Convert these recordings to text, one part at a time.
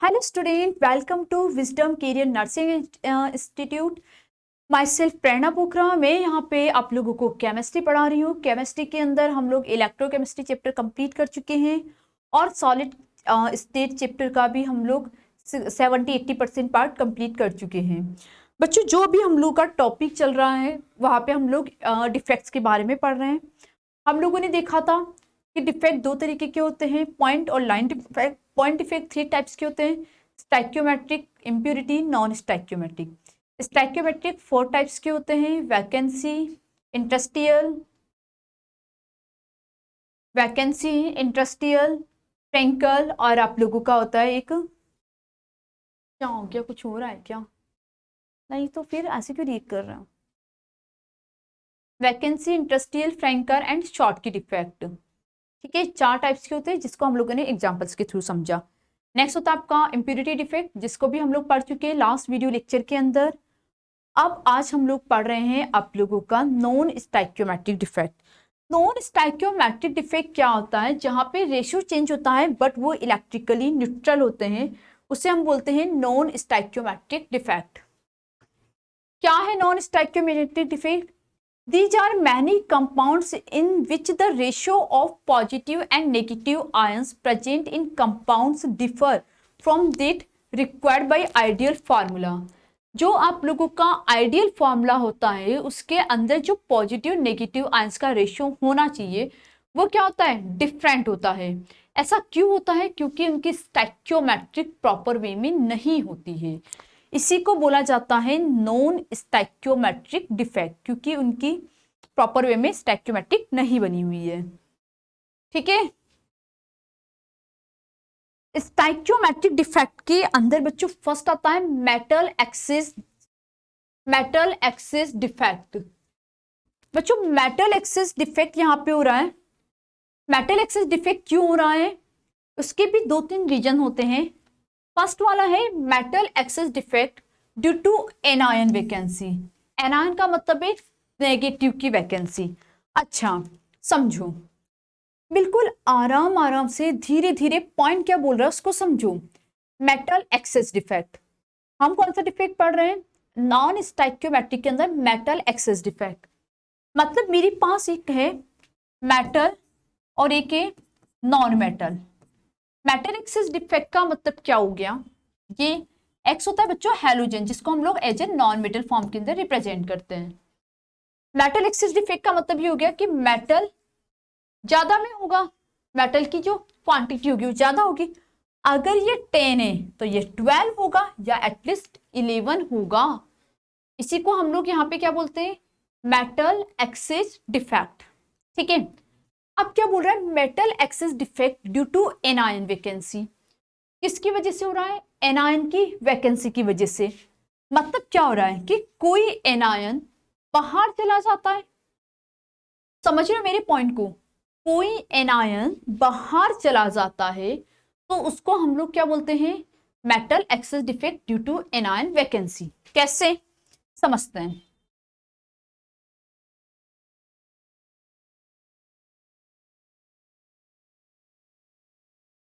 Hello student, welcome to Wisdom Career Nursing Institute. Myself Prerna Pokhara. मैं यहाँ पे आप लोगों को केमिस्ट्री पढ़ा रही हूँ। केमिस्ट्री के अंदर हम लोग इलेक्ट्रोकेमिस्ट्री चैप्टर कंप्लीट कर चुके हैं और सॉलिड स्टेट चैप्टर का भी हम लोग 70-80% पार्ट कंप्लीट कर चुके हैं। बच्चों, जो भी हम लोग का टॉपिक चल रहा है वहाँ पे हम लोग डिफेक्ट्स के बारे में पढ़ रहे हैं। हम लोगों ने देखा था कि डिफेक्ट दो तरीके के होते हैं, पॉइंट और line defect. Point defect 3 types के होते हैं, stoichiometric, impurity, non stoichiometric. Stoichiometric 4 types के होते हैं, वैकेंसी, इंटरस्टियल, फ्रेंकल, और आप लोगों का होता है एक, क्या हो गया, कुछ हो रहा है क्या? नहीं तो फिर ऐसे क्यों रीड कर रहा हूँ? वैकेंसी, इंटरस्टियल, फ्रेंकल एंड शॉर्ट की डिफेक्ट। ठीक है, 4 टाइप्स के होते हैं जिसको हम लोगों ने एग्जांपल्स के थ्रू समझा। नेक्स्ट होता है आपका इम्प्योरिटी डिफेक्ट, जिसको भी हम लोग पढ़ चुके हैं लास्ट वीडियो लेक्चर के अंदर। अब आज हम लोग पढ़ रहे हैं आप लोगों का non stoichiometric defect. Non stoichiometric defect क्या होता है? जहां पे रेशियो चेंज होता है बट वो इलेक्ट्रिकली न्यूट्रल होते हैं, उसे हम बोलते हैं नॉन स्टाइक्योमेट्रिक डिफेक्ट। क्या है non stoichiometric defect? These are many compounds in which the ratio of positive and negative ions present in compounds differ from that required by ideal formula। जो आप लोगों का आइडियल फॉर्मूला होता है उसके अंदर जो पॉजिटिव नेगेटिव आयंस का रेशियो होना चाहिए वो क्या होता है? डिफरेंट होता है। ऐसा क्यों होता है? क्योंकि उनकी स्टाइक्योमेट्रिक प्रॉपर वे में नहीं होती है। इसी को बोला जाता है नॉन स्टाइक्योमेट्रिक डिफेक्ट, क्योंकि उनकी प्रॉपर वे में स्टाइक्योमेट्रिक नहीं बनी हुई है। ठीक है, स्टाइक्योमेट्रिक डिफेक्ट के अंदर बच्चों फर्स्ट आता है मेटल एक्सिस डिफेक्ट। बच्चों, मेटल एक्सिस डिफेक्ट यहाँ पे हो रहा है। मेटल एक्सिस डिफेक्ट क्यों हो रहा है? उसके भी 2-3 रीजन होते हैं। फर्स्ट वाला है metal excess defect due to anion vacancy. Anion का मतलब है नेगेटिव की वैकेंसी। अच्छा समझो, बिल्कुल आराम आराम से धीरे धीरे पॉइंट क्या बोल रहा है उसको समझो। मेटल एक्सिस डिफेक्ट, हम कौन सा डिफेक्ट पढ़ रहे हैं? नॉन स्टाइक्योमेट्रिक के अंदर मेटल एक्सिस डिफेक्ट। मतलब मेरे पास एक है मेटल और एक है non metal. Metal excess defect का मतलब क्या हो गया? ये एक्स होता है बच्चों हैलोजन, जिसको हम लोग as a non metal form के अंदर रिप्रेजेंट करते हैं। मेटल एक्सिस डिफेक्ट का मतलब ये हो गया कि मेटल ज्यादा में होगा, मेटल की जो क्वांटिटी होगी वो ज्यादा होगी। अगर ये 10 है तो ये 12 होगा या एटलीस्ट 11 होगा। इसी को हम लोग यहाँ पे क्या बोलते हैं? Metal excess defect. ठीक है, अब क्या बोल रहा है? Metal excess defect due to anion vacancy. किसकी वजह से हो रहा है? एनायन की वैकेंसी की वजह से। मतलब क्या हो रहा है कि कोई एनायन बाहर चला जाता है। समझ रहे हो मेरे पॉइंट को? कोई एनायन बाहर चला जाता है तो उसको हम लोग क्या बोलते हैं? Metal excess defect due to anion vacancy. कैसे समझते हैं?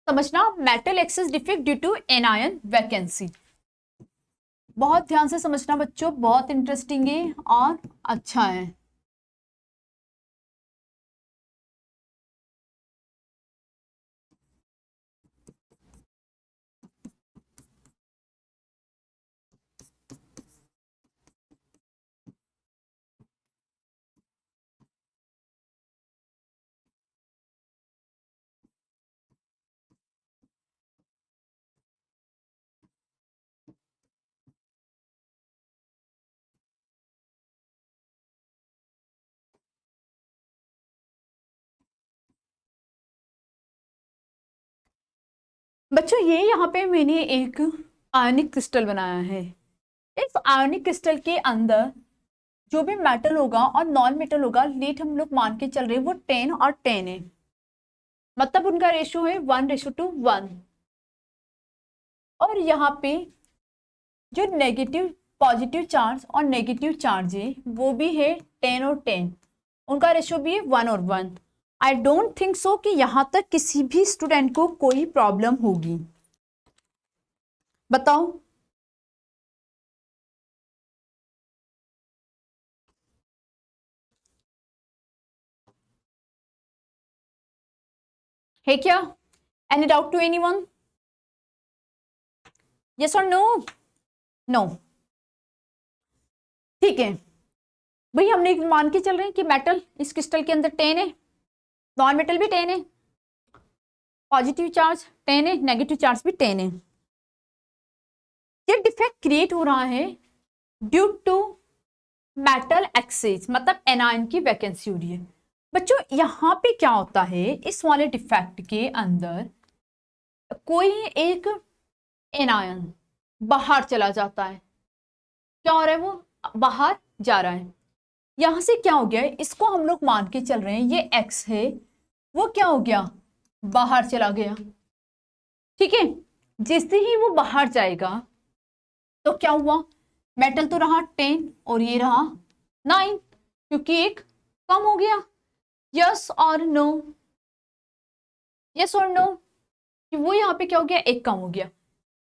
समझना, metal excess defect due to anion vacancy. बहुत ध्यान से समझना बच्चों, बहुत इंटरेस्टिंग है और अच्छा है। बच्चों, ये यहाँ पे मैंने एक आयनिक क्रिस्टल बनाया है। इस आयनिक क्रिस्टल के अंदर जो भी मेटल होगा और नॉन मेटल होगा, लेट हम लोग मान के चल रहे हैं वो 10 और 10 है। मतलब उनका रेशियो है 1:1। और यहाँ पे जो नेगेटिव पॉजिटिव चार्ज और नेगेटिव चार्ज है वो भी है 10 और 10। उनका रेशियो भी है 1:1। आई डोंट थिंक सो कि यहाँ तक किसी भी स्टूडेंट को कोई प्रॉब्लम होगी। बताओ। है क्या? Any doubt to anyone? Yes और नो? नो। ठीक है भाई, हमने मान के चल रहे हैं कि मेटल इस क्रिस्टल के अंदर 10 है, नॉन मेटल भी 10 है, पॉजिटिव चार्ज 10 है, नेगेटिव चार्ज भी 10 है। ये डिफेक्ट क्रिएट हो रहा है ड्यू टू मेटल एक्सेज, मतलब एनायन की वैकेंसी हो रही है। बच्चों यहाँ पे क्या होता है, इस वाले डिफेक्ट के अंदर कोई एक एनायन बाहर चला जाता है। क्या हो रहा है, वो बाहर जा रहा है। यहां से क्या हो गया है, इसको हम लोग मान के चल रहे हैं ये एक्स है, वो क्या हो गया, बाहर चला गया। ठीक है, जैसे ही वो बाहर जाएगा तो क्या हुआ, मेटल तो रहा 10 और ये रहा 9, क्योंकि एक कम हो गया। यस और नो? यस और नो? कि वो यहाँ पे क्या हो गया, एक कम हो गया।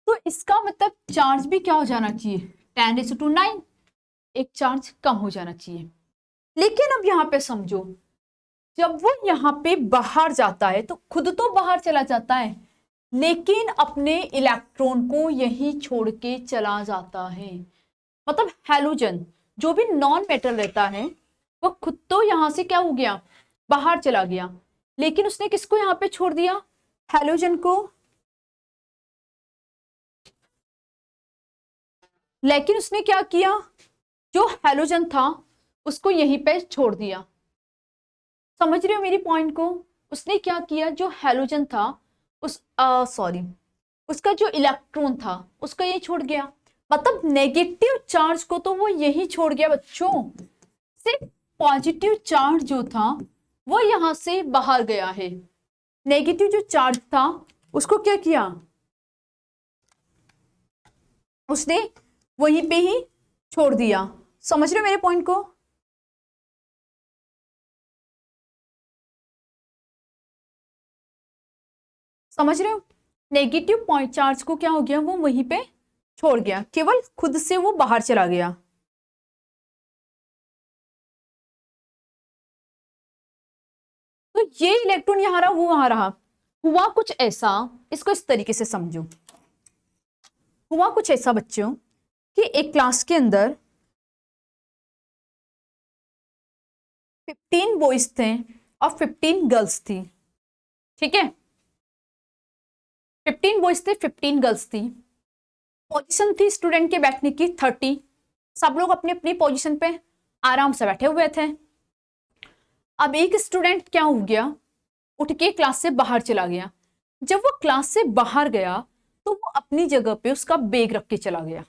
तो इसका मतलब चार्ज भी क्या हो जाना चाहिए, 10⁻⁹ एक चार्ज कम हो जाना चाहिए। लेकिन अब यहाँ पे समझो, जब वो यहाँ पे बाहर जाता है तो खुद तो बाहर चला जाता है, लेकिन अपने इलेक्ट्रॉन को यहीं छोड़ के चला जाता है। मतलब हैलोजन जो भी नॉन मेटल रहता है वो खुद तो यहां से क्या हो गया, बाहर चला गया, लेकिन उसने किसको यहाँ पे छोड़ दिया, हैलोजन को। लेकिन उसने क्या किया, जो हैलोजन था उसको यहीं पे छोड़ दिया। समझ रहे हो मेरी पॉइंट को? उसने क्या किया, जो हैलोजन था उस सॉरी उसका जो इलेक्ट्रॉन था उसको यही छोड़ गया। मतलब नेगेटिव चार्ज को तो वो यही छोड़ गया बच्चों, सिर्फ पॉजिटिव चार्ज जो था वो यहां से बाहर गया है। नेगेटिव जो चार्ज था उसको क्या किया, उसने वहीं पे ही छोड़ दिया। समझ रहे हो मेरे पॉइंट को? समझ रहे हो, नेगेटिव पॉइंट चार्ज को क्या हो गया, वो वहीं पे छोड़ गया, केवल खुद से वो बाहर चला गया। तो ये इलेक्ट्रॉन यहां रहा, वो वहां रहा। हुआ कुछ ऐसा, इसको इस तरीके से समझो। हुआ कुछ ऐसा बच्चों कि एक क्लास के अंदर 15 बॉयज थे और 15 गर्ल्स थी। ठीक है, 15 बॉयज थे, 15 गर्ल्स थी। पोजीशन थी स्टूडेंट के बैठने की 30। सब लोग अपनी अपनी पोजीशन पे आराम से बैठे हुए थे। अब एक स्टूडेंट क्या हो गया, उठ के क्लास से बाहर चला गया। जब वो क्लास से बाहर गया तो वो अपनी जगह पे उसका बैग रख के चला गया।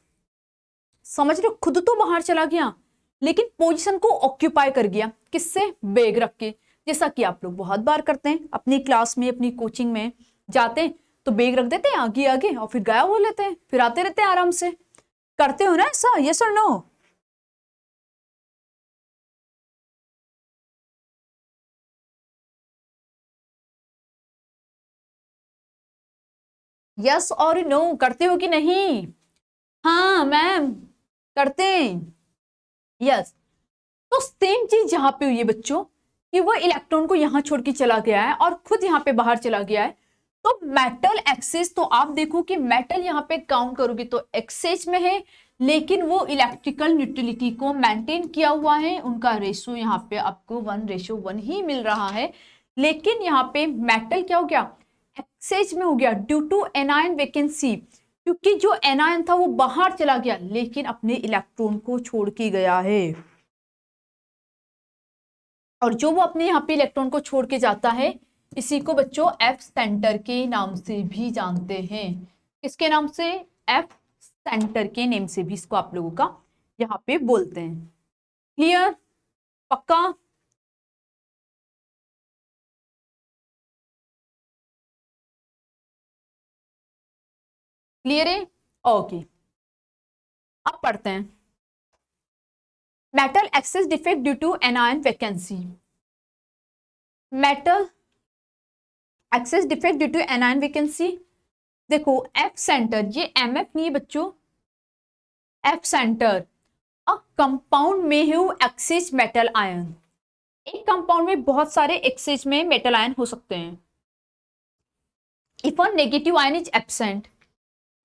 समझ रहे हो, खुद तो बाहर चला गया लेकिन पोजीशन को ऑक्यूपाई कर गया, किससे, बैग रख के। जैसा कि आप लोग बहुत बार करते हैं, अपनी क्लास में अपनी कोचिंग में जाते हैं तो बैग रख देते हैं आगे आगे और फिर गायब हो लेते हैं, फिर आते रहते हैं आराम से। करते हो ना ऐसा? यस और नो? यस और नो, करते हो कि नहीं? हाँ मैम, करते हैं। यस। तो सेम चीज यहां पे हुई है बच्चों, कि वो इलेक्ट्रॉन को यहां छोड़ के चला गया है और खुद यहां पे बाहर चला गया है। तो मेटल एक्सेस, तो आप देखो कि मेटल यहां पे काउंट करोगे तो एक्सेस में है, लेकिन वो इलेक्ट्रिकल न्यूट्रलिटी को मेंटेन किया हुआ है। उनका रेशो यहाँ पे आपको 1:1 ही मिल रहा है। लेकिन यहाँ पे मेटल क्या हो गया, एक्सेस में हो गया ड्यू टू एनायन वैकेंसी, क्योंकि जो एनायन था वो बाहर चला गया लेकिन अपने इलेक्ट्रॉन को छोड़ के गया है। और जो वो अपने यहाँ पे इलेक्ट्रॉन को छोड़ के जाता है, इसी को बच्चों एफ सेंटर के नाम से भी जानते हैं। किसके नाम से? एफ सेंटर के नेम से भी इसको आप लोगों का यहाँ पे बोलते हैं। क्लियर? पक्का? क्लियर है? ओके, अब पढ़ते हैं। Metal excess defect due to anion vacancy. Metal excess defect due to anion vacancy, देखो एफ सेंटर, ये एम एफ नहीं है बच्चों, एफ सेंटर अ कंपाउंड में हैव एक्सिस मेटल आयन। एक कंपाउंड में बहुत सारे एक्सिस में मेटल आयन हो सकते हैं। If a negative ion is absent,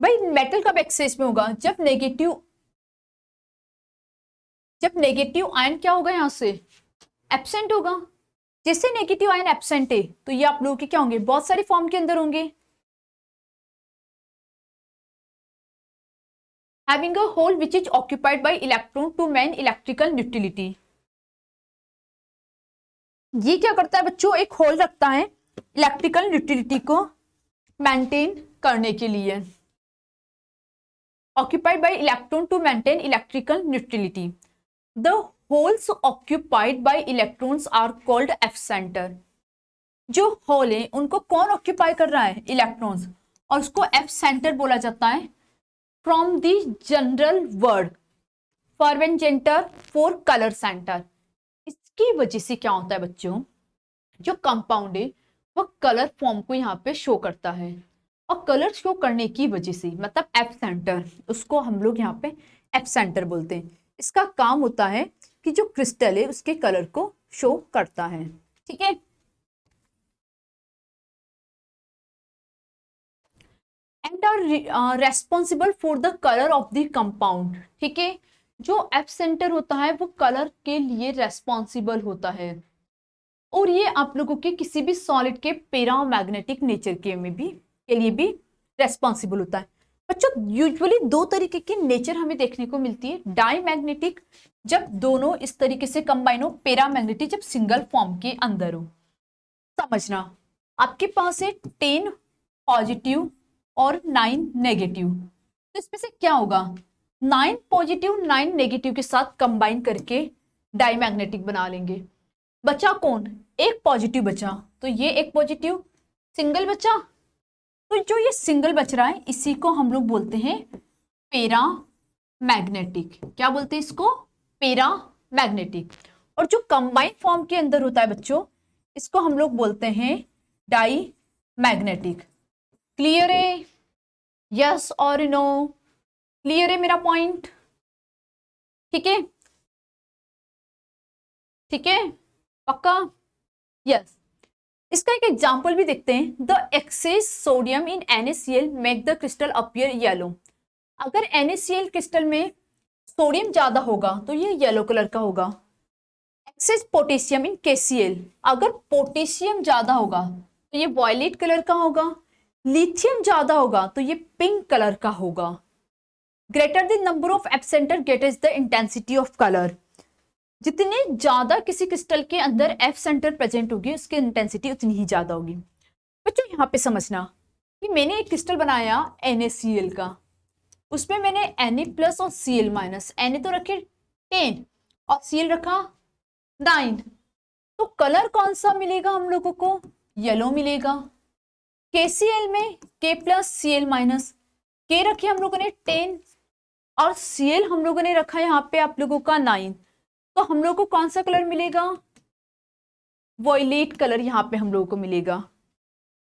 भाई मेटल कब एक्सिस में होगा, जब नेगेटिव आयन क्या होगा यहां से एब्सेंट होगा। जैसे नेगेटिव आयन एब्सेंट है तो ये आप लोगों के क्या होंगे, बहुत सारे फॉर्म के अंदर होंगे। Having a hole which is occupied by electron to main electrical neutrality. ये क्या करता है बच्चों, एक होल रखता है इलेक्ट्रिकल न्यूट्रलिटी को मेंटेन करने के लिए। occupied by electron to maintain electrical neutrality. The holes occupied by electrons are called F center. जो होल है उनको कौन ऑक्यूपाई कर रहा है, इलेक्ट्रॉन्स, और उसको एफ सेंटर बोला जाता है। फ्रॉम द जनरल वर्ड फॉरवेंजेंटर फॉर कलर सेंटर। इसकी वजह से क्या होता है बच्चों, जो कंपाउंड है वो कलर फॉर्म को यहाँ पे शो करता है, और कलर शो करने की वजह से मतलब एफ सेंटर, उसको हम लोग यहाँ पे एफ सेंटर बोलते हैं। इसका काम होता है कि जो क्रिस्टल है उसके कलर को शो करता है। ठीक है, and are responsible for the colour of the compound. ठीक है, जो एफ सेंटर होता है वो कलर के लिए रेस्पॉन्सिबल होता है, और ये आप लोगों के किसी भी सॉलिड के पैरामैग्नेटिक नेचर के लिए भी रेस्पॉन्सिबल होता है। बच्चों यूजुअली दो तरीके की नेचर हमें देखने को मिलती है, डाईमैग्नेटिक जब दोनों इस तरीके से कंबाइन हो, पैरामैग्नेटिक जब सिंगल फॉर्म के अंदर हो। समझना, आपके पास है 10 पॉजिटिव और 9 नेगेटिव, तो इसमें से क्या होगा, 9 पॉजिटिव 9 नेगेटिव के साथ कंबाइन करके डाईमैग्नेटिक बना लेंगे। बचा कौन, एक पॉजिटिव बचा, तो ये एक पॉजिटिव सिंगल बचा, तो जो ये सिंगल बच रहा है इसी को हम लोग बोलते हैं पैरा मैग्नेटिक। क्या बोलते हैं इसको, पैरा मैग्नेटिक। और जो कंबाइन फॉर्म के अंदर होता है बच्चों, इसको हम लोग बोलते हैं डाई मैग्नेटिक। क्लियर है, यस और नो, क्लियर है मेरा पॉइंट। ठीक है, ठीक है पक्का, यस। इसका एक एग्जाम्पल भी देखते हैं। The access sodium in NaCl make the crystal appear yellow. अगर NaCl क्रिस्टल में सोडियम ज्यादा होगा तो ये येलो कलर का होगा। एक्सेस पोटेशियम इन KCl, अगर पोटेशियम ज्यादा होगा तो ये वॉयलेट कलर का होगा। लिथियम ज्यादा होगा तो ये पिंक कलर का होगा। Greater the number of F centre greater is the intensity of colour. जितने ज्यादा किसी क्रिस्टल के अंदर एफ सेंटर प्रेजेंट होगी उसकी इंटेंसिटी उतनी ही ज्यादा होगी। बच्चों यहाँ पे समझना कि मैंने एक क्रिस्टल बनाया NaCl का, उसमें मैंने Na+ और Cl-, Na तो रखे 10 और Cl रखा 9, तो कलर कौन सा मिलेगा हम लोगों को, येलो मिलेगा। KCl में K+Cl-, K रखे हम लोगों ने 10 और Cl हम लोगों ने रखा यहाँ पे आप लोगों का 9, तो हम लोग को कौन सा कलर मिलेगा, वॉयलेट कलर यहाँ पे हम लोगों को मिलेगा।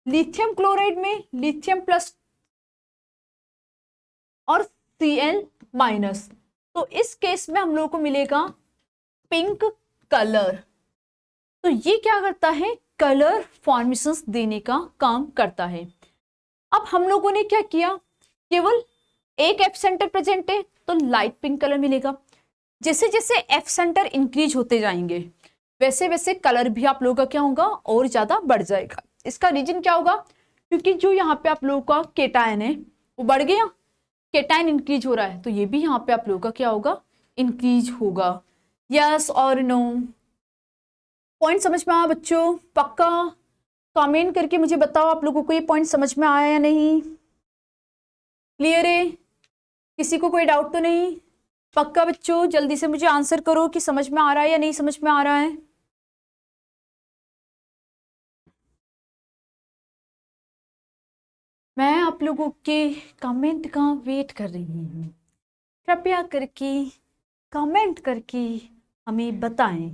लिथियम क्लोराइड में लिथियम प्लस और Cl-, तो इस केस में हम लोगों को मिलेगा पिंक कलर। तो ये क्या करता है, कलर फॉर्मेशंस देने का काम करता है। अब हम लोगों ने क्या किया, केवल एक एफ सेंटर प्रेजेंट है तो लाइट पिंक कलर मिलेगा। जैसे जैसे एफ सेंटर इंक्रीज होते जाएंगे वैसे वैसे कलर भी आप लोगों का क्या होगा, और ज्यादा बढ़ जाएगा। इसका रीजन क्या होगा, क्योंकि जो यहाँ पे आप लोगों का केटायन है वो बढ़ गया, केटायन इंक्रीज हो रहा है तो ये भी यहाँ पे आप लोगों का क्या होगा, इंक्रीज होगा। यस और नो, पॉइंट समझ में आया बच्चों, पक्का कमेंट करके मुझे बताओ आप लोगों को ये पॉइंट समझ में आया या नहीं। क्लियर है, किसी को कोई डाउट तो नहीं, पक्का बच्चों जल्दी से मुझे आंसर करो कि समझ में आ रहा है या नहीं समझ में आ रहा है। मैं आप लोगों के कमेंट का वेट कर रही हूँ, कृपया करके कमेंट करके हमें बताएं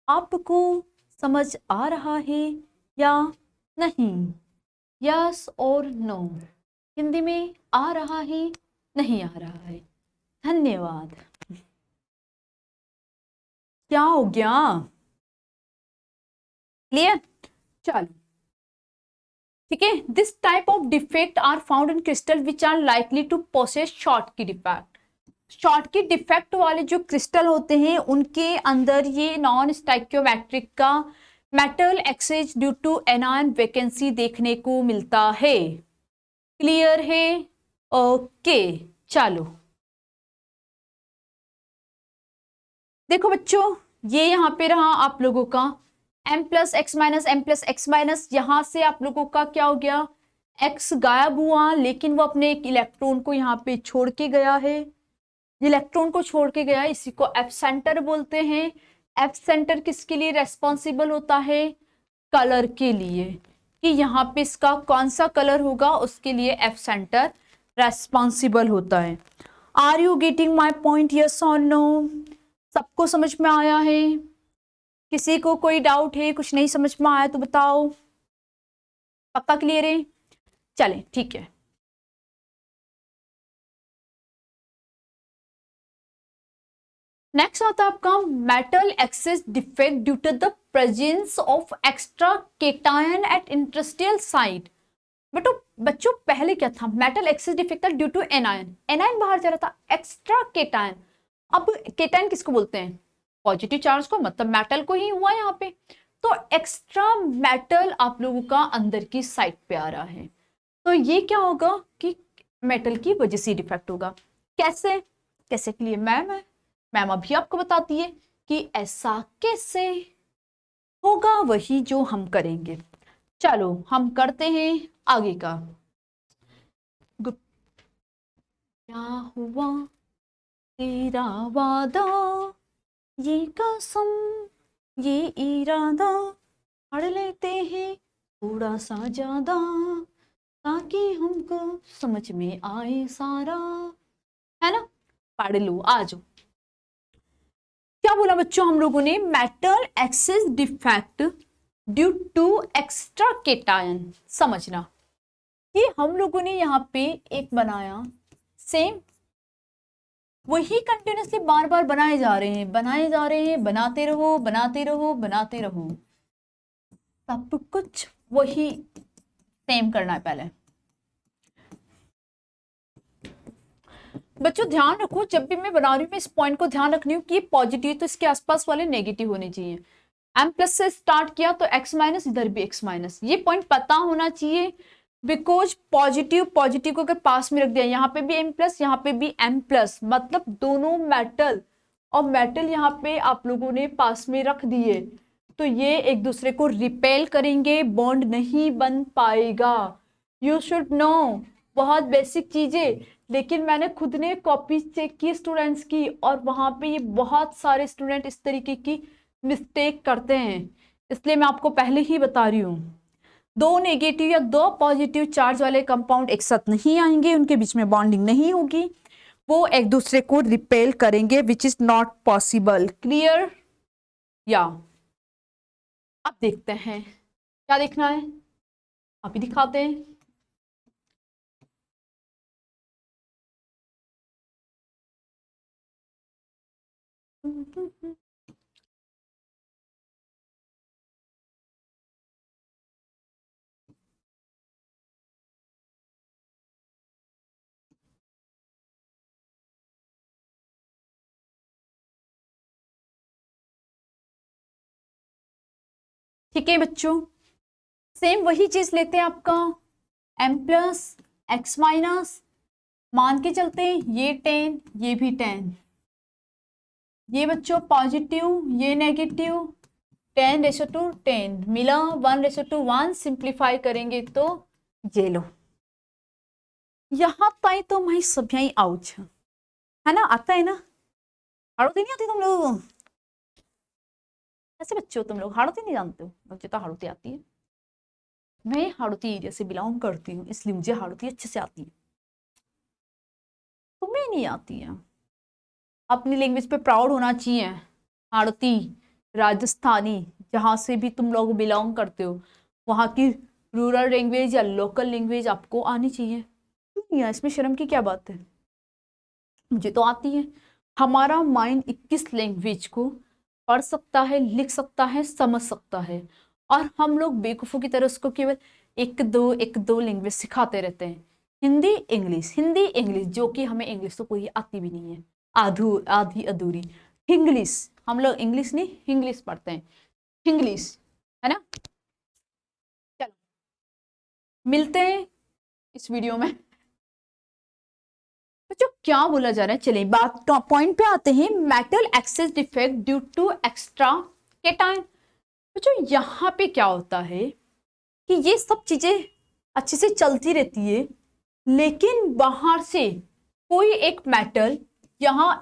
आपको समझ आ रहा है या नहीं, यस और नो। हिंदी में आ रहा है, नहीं आ रहा है। धन्यवाद। क्या हो गया? क्लियर? चलो ठीक है। This type of defect are found in crystal which are likely to possess Schottky defect. Schottky defect वाले जो क्रिस्टल होते हैं उनके अंदर ये नॉन स्टाइकियोमेट्रिक का metal exchange due to anion vacancy देखने को मिलता है। क्लियर है? ओके चलो देखो बच्चों, ये यहाँ पे रहा आप लोगों का m plus x minus M plus x minus. यहां से आप लोगों का क्या हो गया, x गायब हुआ, लेकिन वो अपने एक इलेक्ट्रॉन को यहाँ पे छोड़ के गया है। इलेक्ट्रॉन को छोड़ के गया, इसी को एफ सेंटर बोलते हैं। एफ सेंटर किसके लिए रेस्पॉन्सिबल होता है? कलर के लिए, कि यहाँ पे इसका कौन सा कलर होगा उसके लिए एफ सेंटर रेस्पॉन्सिबल होता है। Are you getting my point? Yes और नो? सबको समझ में आया है? किसी को कोई डाउट है, कुछ नहीं समझ में आया तो बताओ। पक्का क्लियर है? चले ठीक है। नेक्स्ट आता है आपका metal excess defect due to the presence of extra cation at industrial site. बच्चों पहले क्या था, मेटल एक्सेस डिफेक्ट था ड्यू टू एनायन, एनायन बाहर जा रहा था, एक्स्ट्रा केटायन। अब केटायन किसको बोलते हैं? पॉजिटिव चार्ज को, मतलब मेटल को ही हुआ यहाँ पे। तो एक्स्ट्रा मेटल आप लोगों का अंदर की साइड पे आ रहा है, तो ये क्या होगा कि मेटल की वजह से डिफेक्ट होगा। कैसे? कैसे के लिए मैम अभी आपको बताती है कि ऐसा कैसे होगा, वही जो हम करेंगे। चलो हम करते हैं आगे का। क्या हुआ तेरा वादा, ये कसम, ये इरादा, पढ़ लेते हैं थोड़ा सा ज्यादा ताकि हमको समझ में आए सारा, है ना? पढ़ लो, आ जाओ। क्या बोला बच्चों हम लोगों ने? Metal excess defect due to extra cation. समझना कि हम लोगों ने यहाँ पे एक बनाया, सेम वही कंटिन्यूसली बार बार बनाए जा रहे हैं, बनाए जा रहे हैं, बनाते रहो बनाते रहो बनाते रहो, सब कुछ वही सेम करना है। पहले बच्चों ध्यान रखो, जब भी मैं बना रही हूँ मैं इस पॉइंट को ध्यान रखनी हूँ कि ये पॉजिटिव तो इसके आसपास वाले नेगेटिव होने चाहिए। m प्लस से स्टार्ट किया तो x माइनस, इधर भी x माइनस, ये पॉइंट पता होना चाहिए। बिकॉज पॉजिटिव को अगर पास में रख दिया, यहाँ पे भी m प्लस, यहाँ पे भी m प्लस, मतलब दोनों मेटल और मेटल यहाँ पे आप लोगों ने पास में रख दिए, तो ये एक दूसरे को रिपेल करेंगे, बॉन्ड नहीं बन पाएगा। यू शुड नो, बहुत बेसिक चीजें, लेकिन मैंने खुद ने कॉपी चेक की स्टूडेंट्स की, और वहां पे ये बहुत सारे स्टूडेंट इस तरीके की मिस्टेक करते हैं, इसलिए मैं आपको पहले ही बता रही हूँ। दो नेगेटिव या दो पॉजिटिव चार्ज वाले कंपाउंड एक साथ नहीं आएंगे, उनके बीच में बॉन्डिंग नहीं होगी, वो एक दूसरे को रिपेल करेंगे, which is not possible. Clear? या अब देखते हैं क्या देखना है, आप ही दिखाते हैं। ठीक है बच्चों, सेम वही चीज लेते हैं आपका m प्लस एक्स माइनस, मान के चलते हैं ये 10, ये भी 10, ये बच्चों पॉजिटिव, ये नेगेटिव, 10:10 मिला, 1:1 सिंप्लीफाई करेंगे तो ये लो। यहाँ ताई तो मैं सब यही आउच है ना, आता है ना? हाड़ोती नहीं आती तुम लोग? ऐसे बच्चों तुम लोग हाड़ोती नहीं जानते हो? मुझे तो हाड़ोती आती है, मैं हाड़ोती एरिया से बिलोंग करती हूँ, इसलिए मुझे हाड़ोती अच्छे से आती है, तुम्हें नहीं आती है। अपनी लैंग्वेज पे प्राउड होना चाहिए। हाड़ोती, राजस्थानी, जहाँ से भी तुम लोग बिलोंग करते हो, वहाँ की रूरल लैंग्वेज या लोकल लैंग्वेज आपको आनी चाहिए। नहीं आया, इसमें शर्म की क्या बात है, मुझे तो आती है। हमारा माइंड 21 लैंग्वेज को पढ़ सकता है, लिख सकता है, समझ सकता है, और हम लोग बेवकूफ़ों की तरह उसको केवल एक दो लैंग्वेज सिखाते रहते हैं, हिंदी इंग्लिश, जो कि हमें इंग्लिश तो पूरी आती भी नहीं है, आधी अधूरी इंग्लिश। हम लोग इंग्लिश नहीं इंग्लिश पढ़ते हैं, इंग्लिश, है ना। चलो मिलते हैं इस वीडियो में। बच्चों क्या बोला जा रहा है, चलिए बात पॉइंट पे आते हैं। Metal excess defect due to extra cation. बच्चों यहाँ पे क्या होता है कि ये सब चीजें अच्छे से चलती रहती है, लेकिन बाहर से कोई एक मेटल यहाँ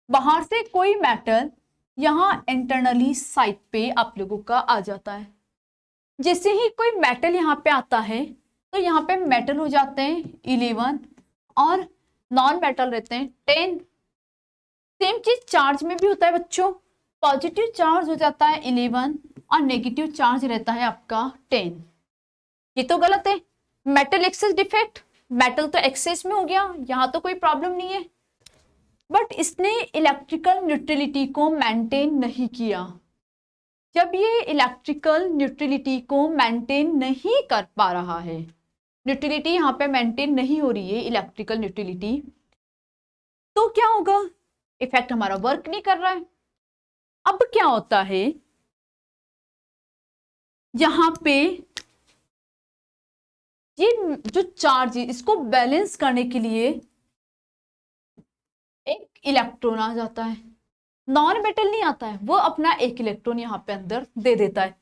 बाहर से कोई मेटल यहाँ इंटरनली साइड पे आप लोगों का आ जाता है। जैसे ही कोई मेटल यहाँ पे आता है तो यहाँ पे मेटल हो जाते हैं 11 और नॉन मेटल रहते हैं 10। सेम चीज चार्ज में भी होता है बच्चों, पॉजिटिव चार्ज हो जाता है 11 और नेगेटिव चार्ज रहता है आपका 10। ये तो गलत है, मेटल एक्सेस डिफेक्ट, मेटल तो एक्सेस में हो गया, यहाँ तो कोई प्रॉब्लम नहीं है, बट इसने इलेक्ट्रिकल न्यूट्रलिटी को मेंटेन नहीं किया। जब ये इलेक्ट्रिकल न्यूट्रलिटी को मेंटेन नहीं कर पा रहा है, न्यूट्रलिटी यहाँ पे मेंटेन नहीं हो रही है इलेक्ट्रिकल न्यूट्रलिटी, तो क्या होगा, इफेक्ट हमारा वर्क नहीं कर रहा है। अब क्या होता है, यहाँ पे ये जो चार्ज है इसको बैलेंस करने के लिए एक इलेक्ट्रॉन आ जाता है, नॉन मेटल नहीं आता है, वो अपना एक इलेक्ट्रॉन यहाँ पे अंदर दे देता है।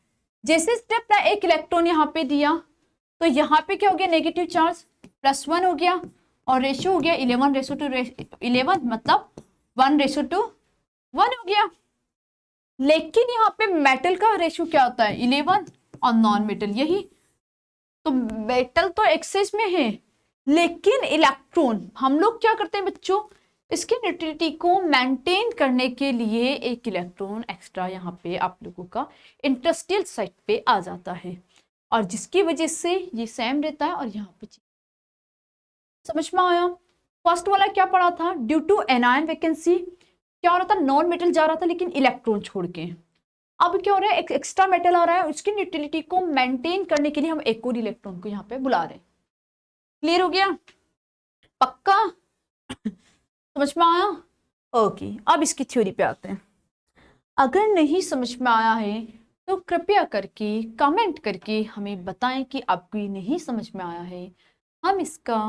जैसे इसने अपना एक इलेक्ट्रॉन यहाँ पे दिया तो यहाँ पे क्या हो गया, नेगेटिव चार्ज +1 हो गया और रेशियो हो गया 11:11, मतलब 1:1 हो गया। लेकिन यहाँ पे मेटल का रेशियो क्या होता है 11 और नॉन मेटल यही, तो मेटल तो एक्सेस में है, लेकिन इलेक्ट्रॉन हम लोग क्या करते हैं बच्चों, इसकी न्यूट्रलिटी को मेंटेन करने के लिए एक इलेक्ट्रॉन एक्स्ट्रा यहाँ पे आप लोगों का इंटरस्टियल साइड पे आ जाता है, और जिसकी वजह से ये सेम रहता है। और यहाँ पे समझ में आया, फर्स्ट वाला क्या पढ़ा था, ड्यू टू एनायन वैकेंसी क्या हो रहा था, नॉन मेटल जा रहा था लेकिन इलेक्ट्रॉन छोड़ के। अब क्या हो रहा है, एक एक्स्ट्रा मेटल आ रहा है, उसकी न्यूट्रलिटी को मेंटेन करने के लिए हम एक और इलेक्ट्रॉन को यहाँ पे बुला रहे हैं। क्लियर हो गया, पक्का समझ में आया, ओके। अब इसकी थ्योरी पे आते हैं। अगर नहीं समझ में आया है तो कृपया करके कमेंट करके हमें बताएं कि आपको ये नहीं समझ में आया है, हम इसका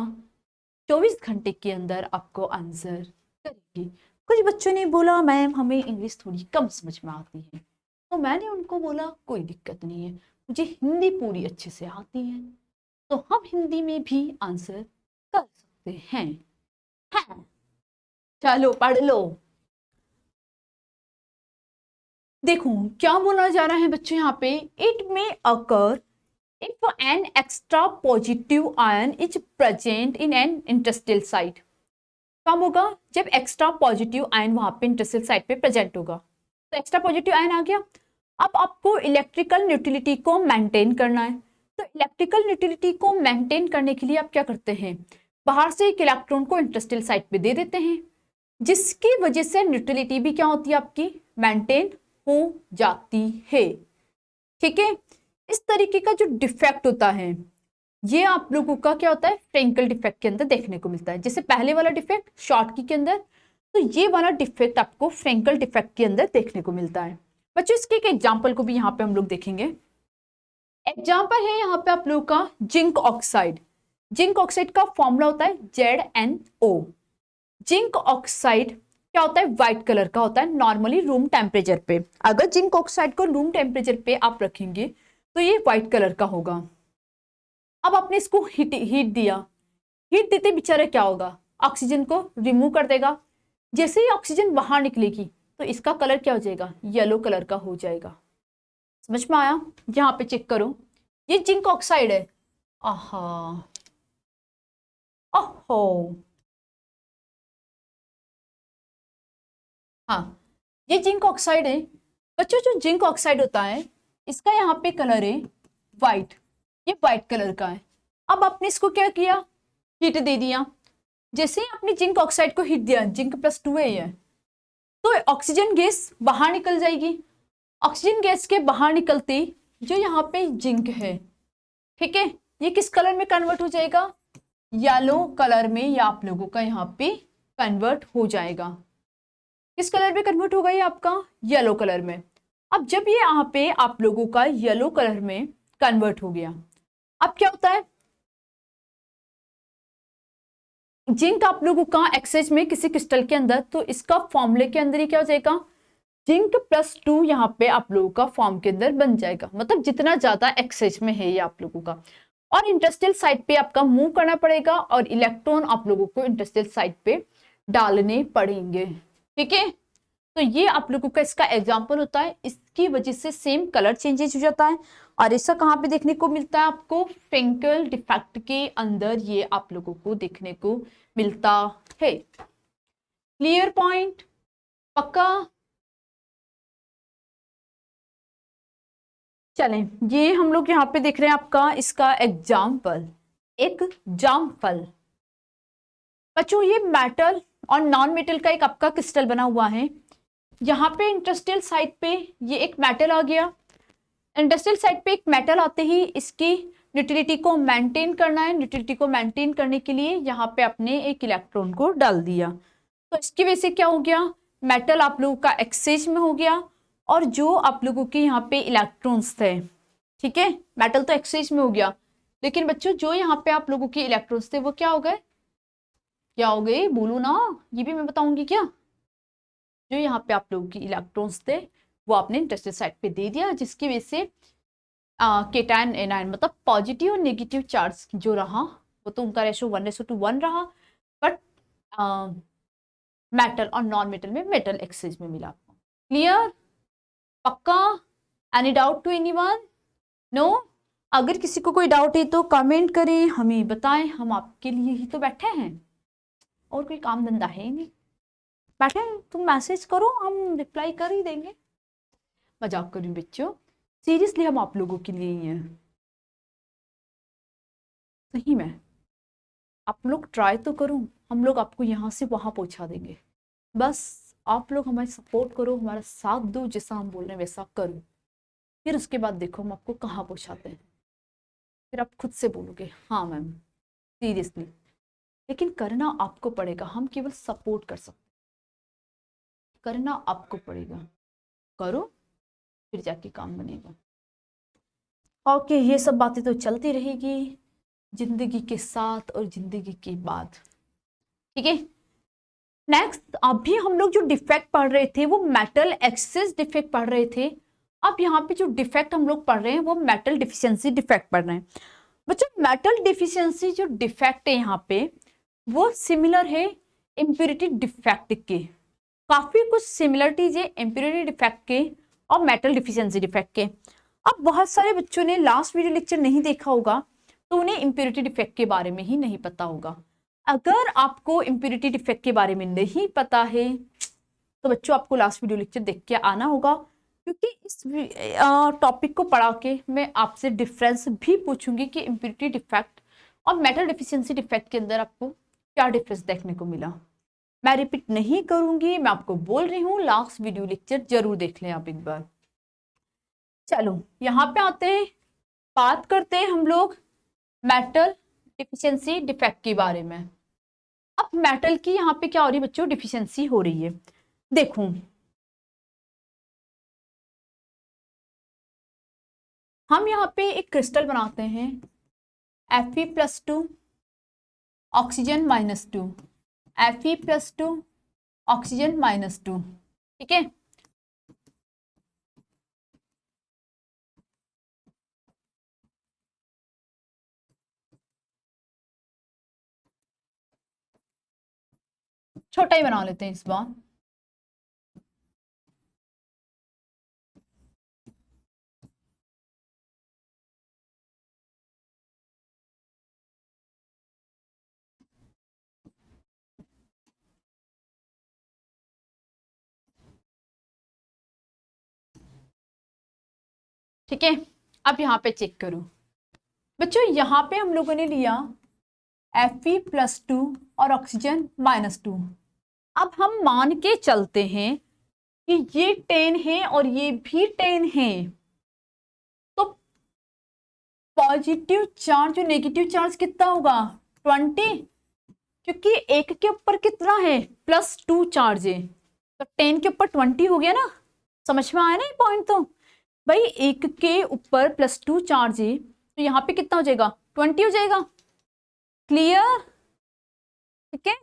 24 घंटे के अंदर आपको आंसर करेंगे। कुछ बच्चों ने बोला मैम हमें इंग्लिश थोड़ी कम समझ में आती है, तो मैंने उनको बोला कोई दिक्कत नहीं है, मुझे हिंदी पूरी अच्छे से आती है, तो हम हिंदी में भी आंसर कर सकते हैं। हाँ चलो पढ़ लो। देखो क्या बोला जा रहा है बच्चों यहाँ पे, it may occur if an extra positive ion is present in an interstitial site. कब होगा, जब एक्स्ट्रा पॉजिटिव आयन वहां पे इंटरस्टियल साइट पे प्रेजेंट होगा, तो एक्स्ट्रा पॉजिटिव आयन आ गया। अब आपको इलेक्ट्रिकल न्यूट्रलिटी को मेंटेन करना है, तो इलेक्ट्रिकल न्यूट्रलिटी को मेंटेन करने के लिए आप क्या करते हैं, बाहर से एक इलेक्ट्रॉन को इंटरस्टियल साइट पे दे देते हैं, जिसकी वजह से न्यूट्रलिटी भी क्या होती है आपकी मेंटेन हो जाती है। ठीक है, इस तरीके का जो डिफेक्ट होता है ये आप लोगों का क्या होता है, फ्रेंकल डिफेक्ट के अंदर देखने को मिलता है। जैसे पहले वाला डिफेक्ट शॉर्टकी के अंदर, तो ये वाला डिफेक्ट आपको फ्रेंकल डिफेक्ट के अंदर देखने को मिलता है। बच्चों इसके एक एग्जाम्पल को भी यहाँ पे हम लोग देखेंगे। एग्जाम्पल है यहाँ पे आप लोगों का जिंक ऑक्साइड। जिंक ऑक्साइड का फॉर्मूला होता है ZnO। जिंक ऑक्साइड क्या होता है, व्हाइट कलर का होता है नॉर्मली रूम टेम्परेचर पे। अगर जिंक ऑक्साइड को रूम टेम्परेचर पे आप रखेंगे तो ये व्हाइट कलर का होगा। अब आपने इसको हीट दिया, हीट देते बेचारा क्या होगा, ऑक्सीजन को रिमूव कर देगा। जैसे ही ऑक्सीजन बाहर निकलेगी तो इसका कलर क्या हो जाएगा, येलो कलर का हो जाएगा। समझ में आया, यहाँ पे चेक करो, ये जिंक ऑक्साइड है। आहा ओहो, हाँ ये जिंक ऑक्साइड है। बच्चों जो जिंक ऑक्साइड होता है इसका यहाँ पे कलर है व्हाइट, ये व्हाइट कलर का है। अब आपने इसको क्या किया, हीट दे दिया। जैसे ही आपने जिंक ऑक्साइड को हीट दिया, जिंक +2 है ये, तो ऑक्सीजन गैस बाहर निकल जाएगी। ऑक्सीजन गैस के बाहर निकलते जो यहाँ पे जिंक है, ठीक है, ये किस कलर में कन्वर्ट हो जाएगा, येलो कलर में। या आप लोगों का यहाँ पे कन्वर्ट हो जाएगा, किस कलर में कन्वर्ट होगा ये आपका, येलो कलर में। अब जब ये यहाँ पे आप लोगों का येलो कलर में कन्वर्ट हो गया, अब क्या होता है, जिंक आप लोगों का एक्सेस में किसी क्रिस्टल के अंदर, तो इसका फॉर्मूले के अंदर ही क्या हो जाएगा, जिंक +2 यहाँ पे आप लोगों का फॉर्म के अंदर बन जाएगा। मतलब जितना ज्यादा एक्सेस में है ये आप लोगों का, और इंटरस्टेल साइड पे आपका मूव करना पड़ेगा और इलेक्ट्रॉन आप लोगों को इंटरस्टेल साइड पे डालने पड़ेंगे, ठीक है। तो ये आप लोगों का इसका एग्जाम्पल होता है, इसकी वजह से सेम कलर चेंजेस हो जाता है। और ऐसा कहाँ पे देखने को मिलता है आपको, फ्रेंकेल डिफेक्ट के अंदर ये आप लोगों को देखने को मिलता है। क्लियर पॉइंट, पक्का। चलें, ये हम लोग यहाँ पे देख रहे हैं आपका इसका एग्जाम्पल, एक जामफल। बच्चों ये मेटल और नॉन मेटल का एक आपका क्रिस्टल बना हुआ है। यहाँ पे इंडस्ट्रियल साइड पे ये एक मेटल आ गया। इंडस्ट्रियल साइड पे एक मेटल आते ही इसकी न्यूट्रलिटी को मेंटेन करना है। न्यूट्रलिटी को मेंटेन करने के लिए यहाँ पे अपने एक इलेक्ट्रॉन को डाल दिया, तो इसकी वजह से क्या हो गया, मेटल आप लोगों का एक्सचेंज में हो गया। और जो आप लोगों के यहाँ पे इलेक्ट्रॉन्स थे, ठीक है, मेटल तो एक्सचेंज में हो गया, लेकिन बच्चों जो यहाँ पे आप लोगों के इलेक्ट्रॉन्स थे वो क्या हो गए, क्या हो गए, बोलो ना, ये भी मैं बताऊंगी क्या। जो यहाँ पे आप लोगों की इलेक्ट्रॉन्स थे वो आपने इंटरस्टेल साइड पे दे दिया, जिसकी वजह से केटायन एनायन मतलब पॉजिटिव और नेगेटिव चार्ज जो रहा वो तो उनका रेशो 1:1 रहा, बट मेटल और नॉन मेटल में मेटल एक्सचेंज में मिला आपको। क्लियर, पक्का। Any doubt to anyone, no. अगर किसी को कोई डाउट है तो कमेंट करें, हमें बताएं, हम आपके लिए ही तो बैठे हैं, और कोई काम धंधा है ही नहीं, बैठे तुम मैसेज करो हम रिप्लाई कर ही देंगे। मजाक करूं बच्चों, सीरियसली हम आप लोगों के लिए ही हैं, सही में। आप लोग ट्राई तो करो, हम लोग आपको यहाँ से वहां पहुंचा देंगे, बस आप लोग हमारी सपोर्ट करो, हमारा साथ दो, जैसा हम बोल रहे हैं वैसा करो, फिर उसके बाद देखो हम आपको कहाँ पहुंचाते हैं। फिर आप खुद से बोलोगे हाँ मैम सीरियसली, लेकिन करना आपको पड़ेगा, हम केवल सपोर्ट कर सकते, करना आपको पड़ेगा, करो फिर जाके काम बनेगा। ओके, ये सब बातें तो चलती रहेगी जिंदगी के साथ और जिंदगी के बाद, ठीक है। नेक्स्ट, अभी हम लोग जो डिफेक्ट पढ़ रहे थे वो मेटल एक्सेस डिफेक्ट पढ़ रहे थे। अब यहाँ पे जो डिफेक्ट हम लोग पढ़ रहे हैं वो मेटल डिफिशियंसी डिफेक्ट पढ़ रहे हैं। बच्चों मेटल डिफिशियंसी जो डिफेक्ट है यहाँ पे वो सिमिलर है इम्प्योरिटी डिफेक्ट के, काफी कुछ सिमिलरिटीज है इम्प्योरिटी डिफेक्ट के और मेटल डिफिशियंसी डिफेक्ट के। अब बहुत सारे बच्चों ने लास्ट वीडियो लेक्चर नहीं देखा होगा तो उन्हें इम्प्योरिटी डिफेक्ट के बारे में ही नहीं पता होगा। अगर आपको इम्प्योरिटी डिफेक्ट के बारे में नहीं पता है तो बच्चों आपको लास्ट वीडियो लेक्चर देख के आना होगा, क्योंकि इस टॉपिक को पढ़ा के मैं आपसे डिफरेंस भी पूछूंगी कि इम्प्योरिटी डिफेक्ट और मेटल डिफिशियंसी डिफेक्ट के अंदर आपको क्या डिफरेंस देखने को मिला। मैं रिपीट नहीं करूंगी, मैं आपको बोल रही हूँ लास्ट वीडियो लेक्चर जरूर देख लें आप एक बार। चलो यहाँ पे आते हैं, बात करते हैं हम लोग मेटल डिफिशियंसी डिफेक्ट के बारे में। अब मेटल की यहाँ पे क्या हो रही है बच्चों, डिफिशियंसी हो रही है। देखो हम यहाँ पे एक क्रिस्टल बनाते हैं Fe+2 ऑक्सीजन -2, Fe+2 ऑक्सीजन -2, ठीक है। छोटा ही बना लेते हैं इस बार। ठीक है, अब यहाँ पे चेक करो, बच्चों यहाँ पे हम लोगों ने लिया Fe+2 और ऑक्सीजन -2। अब हम मान के चलते हैं कि ये 10 है और ये भी 10 है, तो पॉजिटिव चार्ज और नेगेटिव चार्ज कितना होगा 20, क्योंकि एक के ऊपर कितना है +2 चार्ज है, तो 10 के ऊपर 20 हो गया ना। समझ में आया ना ये पॉइंट? तो भाई एक के ऊपर +2 चार्ज है, तो यहाँ पे कितना हो जाएगा 20 हो जाएगा। क्लियर? ठीक है,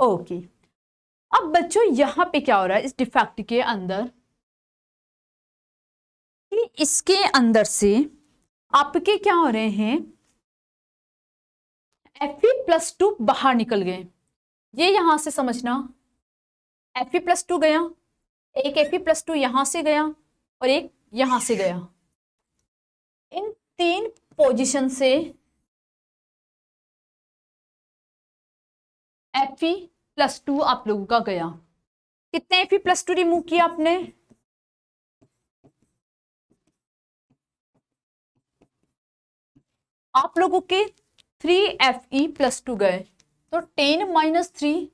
ओके। अब बच्चों यहाँ पे क्या हो रहा है इस डिफेक्ट के अंदर, कि इसके अंदर से आपके क्या हो रहे हैं Fe+2 बाहर निकल गए। ये यहां से समझना, Fe+2 गया, एक Fe+2 यहां से गया और एक यहां से गया। इन 3 पोजीशन से Fe+2 आप लोगों का गया। कितने Fe+2 रिमूव किया आपने? आप लोगों के 3Fe+2 गए, तो 10 - 3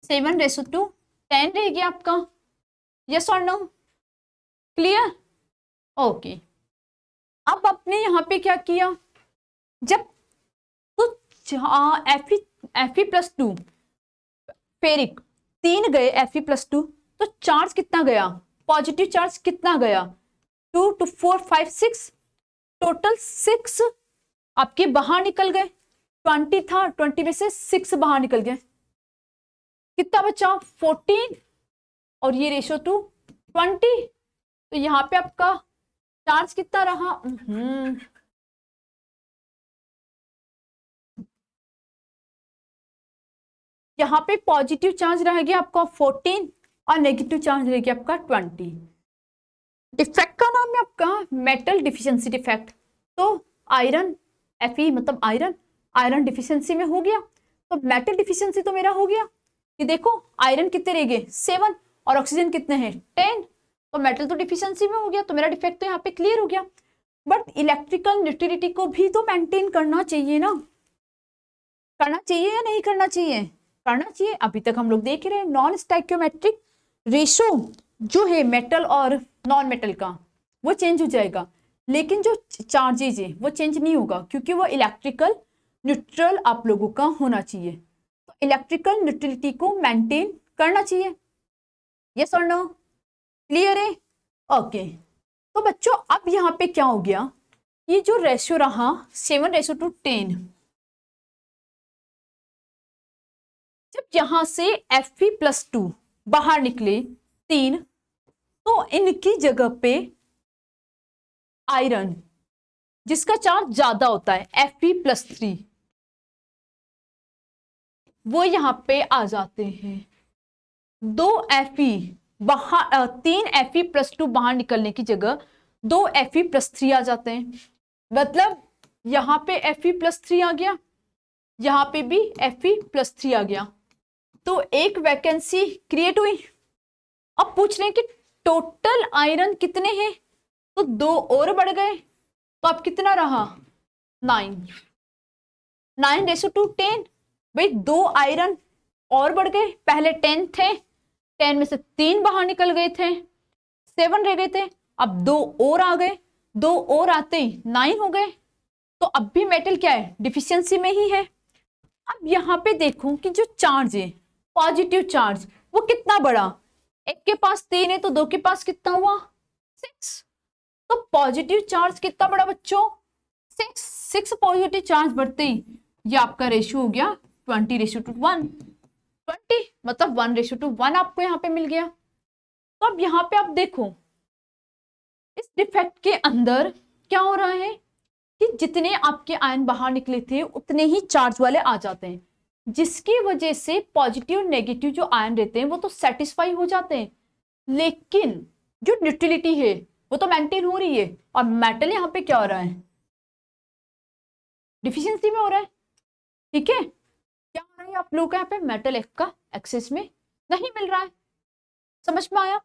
7/10 रह गया आपका। यस और नो? क्लियर? ओके। अब आपने यहाँ पे क्या किया, जब तो Fe+2 फेरिक 3 गए Fe+2, तो चार्ज कितना गया, पॉजिटिव चार्ज कितना गया 2 2 4 5 6, टोटल 6 आपके बाहर निकल गए। 20 था, 20 में से 6 बाहर निकल गए, कितना बचा 14, और ये रेशो टू 20, तो यहाँ पे आपका चार्ज कितना रहा यहाँ पे पॉजिटिव चार्ज रह गया आपका 14 और नेगेटिव चार्ज रह गया आपका 20। डिफेक्ट का नाम है आपका मेटल डिफिशियंसी डिफेक्ट। तो आयरन Fe मतलब आयरन डिफिशियंसी में हो गया, तो मेटल डिफिशियंसी तो मेरा हो गया। ये देखो आयरन कितने रह गए 7 और ऑक्सीजन कितने हैं 10, तो मेटल तो डिफिशियंसी में हो गया, तो मेरा डिफेक्ट तो यहाँ पे क्लियर हो गया। बट इलेक्ट्रिकल न्यूट्रलिटी को भी तो मेंटेन करना चाहिए ना, करना चाहिए या नहीं करना चाहिए? करना चाहिए। अभी तक हम लोग देख रहे हैं नॉन स्टाइकियोमेट्रिक रेशो जो है मेटल और नॉन मेटल का वो चेंज हो जाएगा, लेकिन जो चार्जेज है वो चेंज नहीं होगा, क्योंकि वो इलेक्ट्रिकल न्यूट्रल आप लोगों का होना चाहिए। तो इलेक्ट्रिकल न्यूट्रलिटी को मेंटेन करना चाहिए। यस और नो? क्लियर है? ओके। तो बच्चों अब यहाँ पे क्या हो गया, ये जो रेशियो रहा 7:10, जब यहां से Fe+2 बाहर निकले 3, तो इनकी जगह पे आयरन जिसका चार्ज ज्यादा होता है Fe+3 वो यहां पे आ जाते हैं। 2 Fe बाहर 3 Fe+2 बाहर निकलने की जगह 2 Fe+3 आ जाते हैं। मतलब यहां पे Fe+3 आ गया, यहां पे भी Fe+3 आ गया, तो एक वैकेंसी क्रिएट हुई। अब पूछ रहे हैं कि टोटल आयरन कितने हैं, तो 2 और बढ़ गए, तो अब कितना रहा 9:10। भाई 2 आयरन और बढ़ गए, पहले 10 थे, 10 में से 3 बाहर निकल गए थे, 7 रह गए थे, अब 2 और आ गए, 2 और आते ही 9 हो गए, तो अब भी मेटल क्या है डिफिशियंसी में ही है। अब यहाँ पे देखो कि जो चार्ज है पॉजिटिव चार्ज वो कितना बड़ा, एक के पास 3 है तो 2 के पास कितना हुआ 6, तो पॉजिटिव चार्ज कितना बड़ा बच्चों 6 पॉजिटिव चार्ज बढ़ते ही ये आपका रेशियो हो गया 20:1, 20 मतलब 1:1 आपको यहाँ पे मिल गया। तो अब यहाँ पे आप देखो इस डिफेक्ट के अंदर क्या हो रहा है कि जितने आपके आयन बाहर निकले थे उतने ही चार्ज वाले आ जाते हैं, जिसकी वजह से पॉजिटिव और नेगेटिव जो आयन रहते हैं वो तो सेटिस्फाई हो जाते हैं, लेकिन जो न्यूट्रलिटी है वो तो मेंटेन हो रही है, और मेटल यहाँ पे क्या हो रहा है डिफिशियंसी में हो रहा है। ठीक है, क्या हो रहा है आप लोगों का यहाँ पे मेटल एक का एक्सेस में नहीं मिल रहा है। समझ में आया?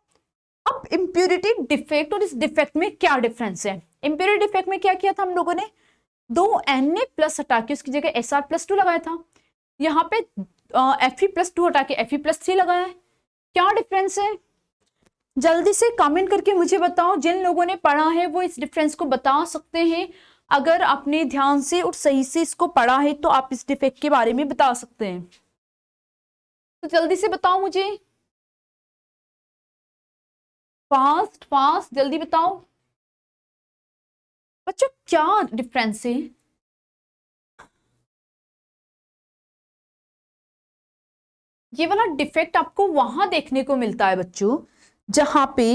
अब इम्प्योरिटी डिफेक्ट और इस डिफेक्ट में क्या डिफरेंस है। इम्प्योरिटी डिफेक्ट में क्या किया था हम लोगों ने, दो Na प्लस हटा के उसकी जगह Sr+2 लगाया था, यहाँ पे Fe+2 हटा के Fe+3 लगाया है। क्या डिफरेंस है? जल्दी से कमेंट करके मुझे बताओ। जिन लोगों ने पढ़ा है वो इस डिफरेंस को बता सकते हैं। अगर आपने ध्यान से और सही से इसको पढ़ा है तो आप इस डिफेक्ट के बारे में बता सकते हैं। तो जल्दी से बताओ मुझे, फास्ट फास्ट जल्दी बताओ बच्चों, क्या डिफरेंस है? ये वाला डिफेक्ट आपको वहां देखने को मिलता है बच्चों जहां पे,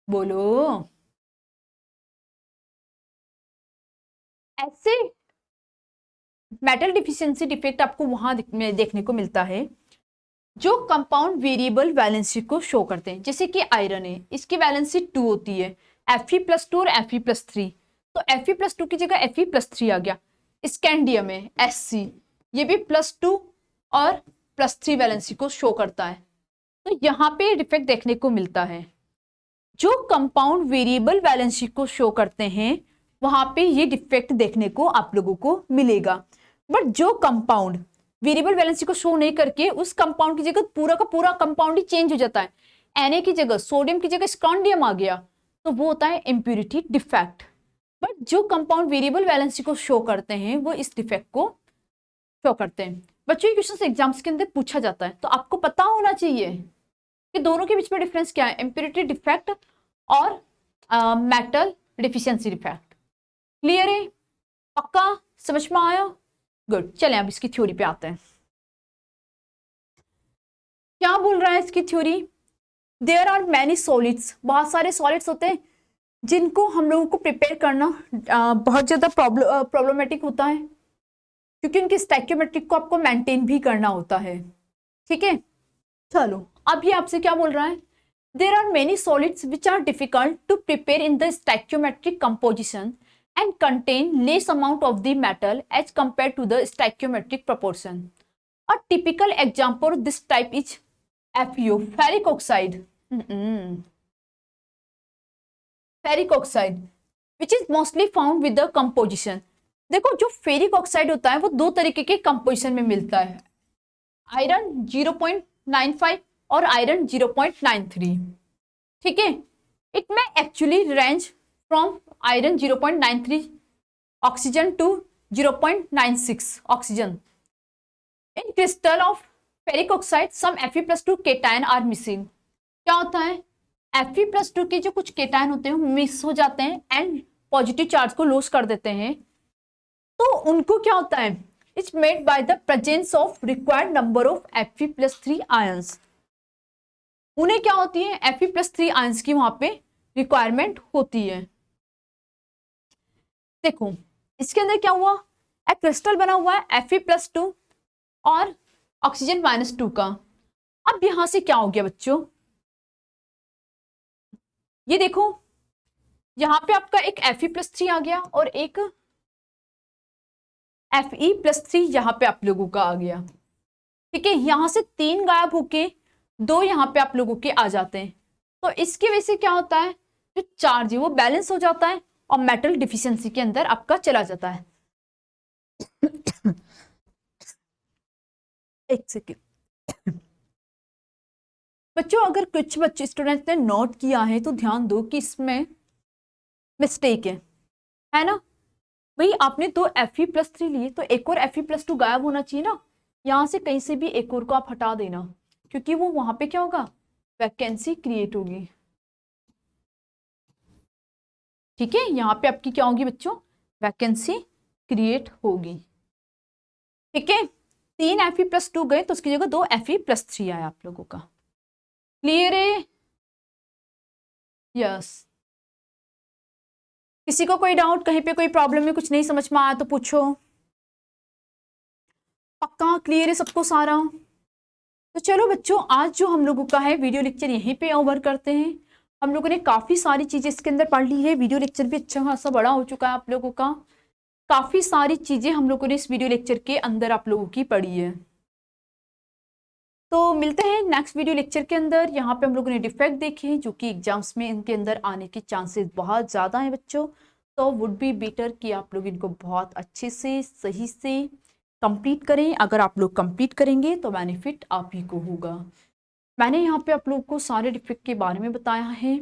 बोलो, ऐसे मेटल डिफिशियंसी डिफेक्ट आपको वहां देखने को मिलता है जो कंपाउंड वेरिएबल वैलेंसी को शो करते हैं। जैसे कि आयरन है, इसकी वैलेंसी 2 होती है, Fe+2 और Fe+3, तो Fe+2 की जगह Fe+3 आ गया। स्कैंडियम है Sc, ये भी +2 और +3 वैलेंसी को शो करता है। तो यहाँ पे डिफेक्ट देखने को मिलता है। जो कंपाउंड वेरिएबल वैलेंसी को शो करते हैं वहां पे ये डिफेक्ट देखने को आप लोगों को मिलेगा। बट जो कंपाउंड वेरिएबल वैलेंसी को शो नहीं करके उस कंपाउंड की जगह पूरा का पूरा कंपाउंड ही चेंज हो जाता है, Na की जगह सोडियम की जगह स्कैंडियम आ गया, तो वो होता है इम्प्यूरिटी डिफेक्ट। बट जो कंपाउंड वेरिएबल वैलेंसी को शो करते हैं वो इस डिफेक्ट को शो करते हैं। बच्चों, ये क्वेश्चन एग्जाम्स के अंदर पूछा जाता है, तो आपको पता होना चाहिए कि दोनों के बीच में डिफरेंस क्या है, इम्प्यूरिटी डिफेक्ट और मेटल डिफिशियंसी डिफेक्ट। क्लियर है? पक्का समझ में आया? गुड। चलें अब इसकी थ्योरी पे आते हैं। क्या बोल रहा है इसकी theory? There are many solids, बहुत सारे सॉलिड्स होते हैं जिनको हम लोगों को प्रिपेयर करना बहुत ज़्यादा प्रॉब्लमेटिक होता है, क्योंकि उनकी स्टैक्योमेट्रिक को आपको मेंटेन भी करना होता है। ठीक है, चलो अब ये आपसे क्या बोल रहा है, there are many solids which are difficult to prepare in the stoichiometric composition and contain less amount of the metal as compared to the stoichiometric proportion. A typical example of this type is FeO, ferric oxide. Ferric oxide, which is mostly found with the composition. देखो, जो ferric oxide होता है वो दो तरीके के composition में मिलता है, आयरन 0.95 और आयरन 0.93। ठीक है, इट में actually range from iron 0.93 oxygen to 0.96 oxygen. In crystal of ferric oxide, some Fe+2 cation are missing. क्या होता है, Fe+2 के जो कुछ केटायन होते हैं मिस हो जाते हैं एंड पॉजिटिव चार्ज को लॉस कर देते हैं। तो उनको क्या होता है, it's made by the presence of required number of Fe+3 ions. उन्हें क्या होती है, Fe+3 आयंस की वहां पे रिक्वायरमेंट होती है। देखो इसके अंदर क्या हुआ, एक क्रिस्टल बना हुआ है Fe+2 और ऑक्सीजन -2 का। अब यहां से क्या हो गया बच्चों, ये देखो यहां पे आपका एक Fe+3 आ गया और एक Fe+3 यहां पे आप लोगों का आ गया। ठीक है, यहां से 3 गायब होके 2 यहां पे आप लोगों के आ जाते हैं। तो इसकी वजह से क्या होता है, जो चार्ज है वो बैलेंस हो जाता है और मेटल डिफिशियंसी के अंदर आपका चला जाता है। एक सेकेंड बच्चों, अगर कुछ बच्चे स्टूडेंट्स ने नोट किया है तो ध्यान दो कि इसमें मिस्टेक है ना। भाई आपने तो Fe+3 लिए तो एक और Fe+2 गायब होना चाहिए ना, यहां से कहीं से भी एक और को आप हटा देना, क्योंकि वो वहां पे क्या होगा, वैकेंसी क्रिएट होगी। ठीक है, यहाँ पे आपकी क्या होगी बच्चों, वैकेंसी क्रिएट होगी। ठीक है, 3 Fe+2 गए तो उसकी जगह 2 Fe+3 आया आप लोगों का। क्लियर है? यस। किसी को कोई डाउट, कहीं पे कोई प्रॉब्लम में कुछ नहीं समझ में आया तो पूछो। पक्का क्लियर है सबको सारा? तो चलो बच्चों, आज जो हम लोगों का है वीडियो लेक्चर यहीं पे ओवर करते हैं। हम लोगों ने काफ़ी सारी चीज़ें इसके अंदर पढ़ ली है, वीडियो लेक्चर भी अच्छा खासा बड़ा हो चुका है आप लोगों का। काफ़ी सारी चीज़ें हम लोगों ने इस वीडियो लेक्चर के अंदर आप लोगों की पढ़ी है। तो मिलते हैं नेक्स्ट वीडियो लेक्चर के अंदर। यहाँ पे हम लोगों ने डिफेक्ट देखे हैं जो कि एग्जाम्स में इनके अंदर आने के चांसेस बहुत ज़्यादा हैं बच्चों। तो वुड बी बेटर कि आप लोग इनको बहुत अच्छे से सही से कंप्लीट करें। अगर आप लोग कंप्लीट करेंगे तो बेनिफिट आप ही को होगा। मैंने यहाँ पे आप लोग को सारे डिफेक्ट के बारे में बताया है।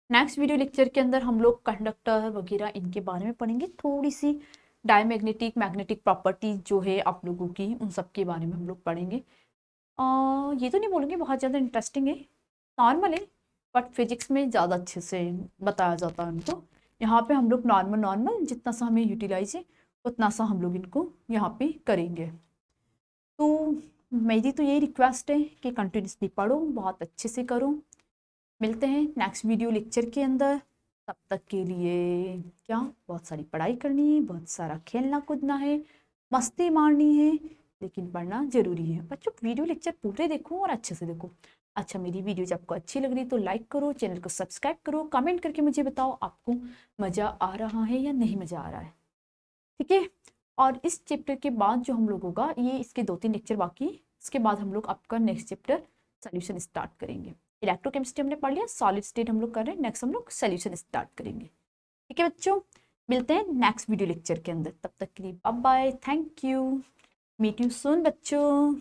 नेक्स्ट वीडियो लेक्चर के अंदर हम लोग कंडक्टर वगैरह इनके बारे में पढ़ेंगे, थोड़ी सी डायमैग्नेटिक मैग्नेटिक प्रॉपर्टीज जो है आप लोगों की, उन सब के बारे में हम लोग पढ़ेंगे। ये तो नहीं बोलूँगी बहुत ज़्यादा इंटरेस्टिंग है, नॉर्मल है, बट फिजिक्स में ज़्यादा अच्छे से बताया जाता है उनको। यहाँ पे हम लोग नॉर्मल नॉर्मल जितना सा हमें यूटिलाइज है उतना सा हम लोग इनको यहाँ पे करेंगे। तो मेरी तो यही रिक्वेस्ट है कि कंटिन्यूसली पढ़ो, बहुत अच्छे से करो। मिलते हैं नेक्स्ट वीडियो लेक्चर के अंदर। तब तक के लिए क्या, बहुत सारी पढ़ाई करनी है, बहुत सारा खेलना कूदना है, मस्ती मारनी है, लेकिन पढ़ना जरूरी है बच्चों। वीडियो लेक्चर पूरे देखो और अच्छे से देखो। अच्छा, मेरी वीडियो जब आपको अच्छी लग रही तो लाइक करो, चैनल को सब्सक्राइब करो, कमेंट करके मुझे बताओ आपको मज़ा आ रहा है या नहीं मज़ा आ रहा है, ठीक है। और इस चैप्टर के बाद जो हम लोग होगा, ये इसके 2-3 लेक्चर बाकी, इसके बाद हम लोग आपका नेक्स्ट चैप्टर सोल्यूशन स्टार्ट करेंगे। इलेक्ट्रोकेमिस्ट्री हमने पढ़ लिया, सॉलिड स्टेट हम लोग कर रहे हैं, नेक्स्ट हम लोग सोल्यूशन स्टार्ट करेंगे, ठीक है बच्चों। मिलते हैं नेक्स्ट वीडियो लेक्चर के अंदर, तब तक के लिए bye bye, thank you, meet you soon बच्चों।